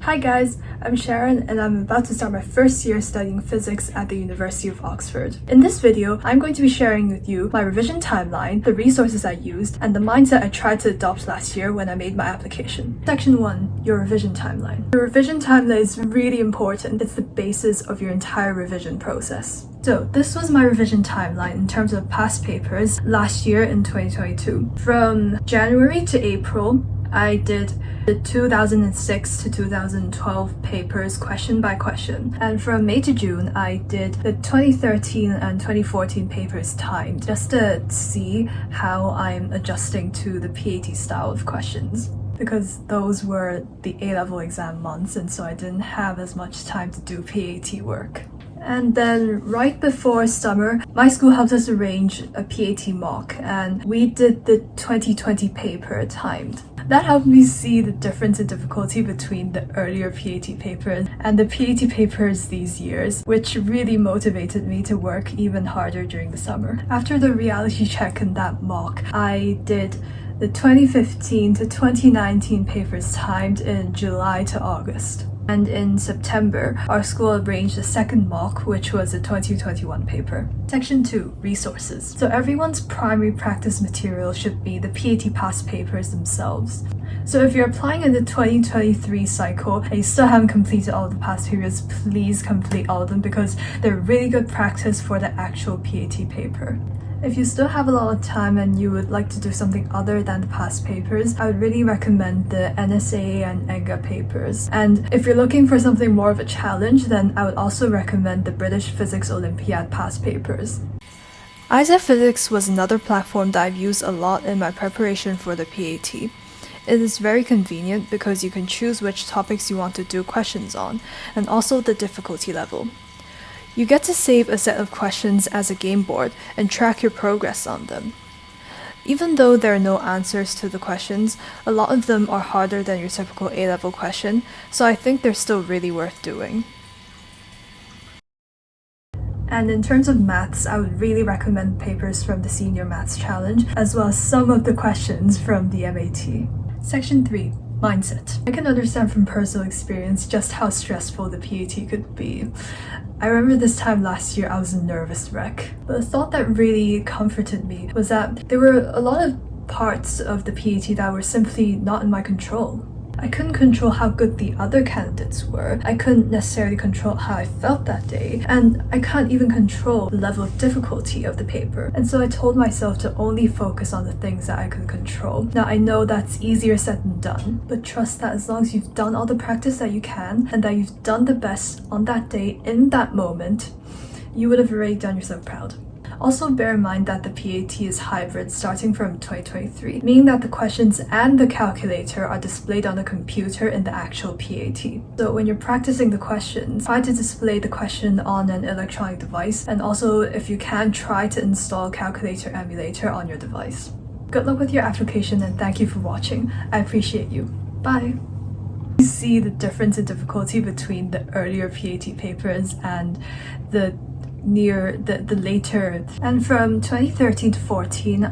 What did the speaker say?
Hi guys, I'm Sharon and I'm about to start my first year studying physics at the University of Oxford. In this video, I'm going to be sharing with you my revision timeline, the resources I used, and the mindset I tried to adopt last year when I made my application. Section 1. Your revision timeline. The revision timeline is really important. It's the basis of your entire revision process. So this was my revision timeline in terms of past papers last year in 2022. From January to April, I did the 2006 to 2012 papers question by question. And from May to June, I did the 2013 and 2014 papers timed, just to see how I'm adjusting to the PAT style of questions. Because those were the A-level exam months, and so I didn't have as much time to do PAT work. And then right before summer, my school helped us arrange a PAT mock, and we did the 2020 paper timed. That helped me see the difference in difficulty between the earlier PAT papers and the PAT papers these years, which really motivated me to work even harder during the summer. After the reality check in that mock, I did the 2015 to 2019 papers timed in July to August. And in September, our school arranged a second mock, which was a 2021 paper. Section 2. Resources. So everyone's primary practice material should be the PAT past papers themselves. So if you're applying in the 2023 cycle and you still haven't completed all of the past papers, please complete all of them because they're really good practice for the actual PAT paper. If you still have a lot of time and you would like to do something other than the past papers, I would really recommend the NSAA and ENGA papers. And if you're looking for something more of a challenge, then I would also recommend the British Physics Olympiad past papers. ISA Physics was another platform that I've used a lot in my preparation for the PAT. It is very convenient because you can choose which topics you want to do questions on, and also the difficulty level. You get to save a set of questions as a game board and track your progress on them. Even though there are no answers to the questions, a lot of them are harder than your typical A-level question, so I think they're still really worth doing. And in terms of maths, I would really recommend papers from the Senior Maths Challenge, as well as some of the questions from the MAT. Section 3. Mindset. I can understand from personal experience just how stressful the PAT could be. I remember this time last year I was a nervous wreck. But the thought that really comforted me was that there were a lot of parts of the PAT that were simply not in my control. I couldn't control how good the other candidates were. I couldn't necessarily control how I felt that day. And I can't even control the level of difficulty of the paper. And so I told myself to only focus on the things that I could control. Now I know that's easier said than done, but trust that as long as you've done all the practice that you can and that you've done the best on that day in that moment, you would have already done yourself proud. Also bear in mind that the PAT is hybrid starting from 2023, meaning that the questions and the calculator are displayed on the computer in the actual PAT. So when you're practicing the questions, try to display the question on an electronic device, and also if you can, try to install calculator emulator on your device. Good luck with your application and thank you for watching. I appreciate you. Bye! You see the difference in difficulty between the earlier PAT papers and the later, and from 2013 to 14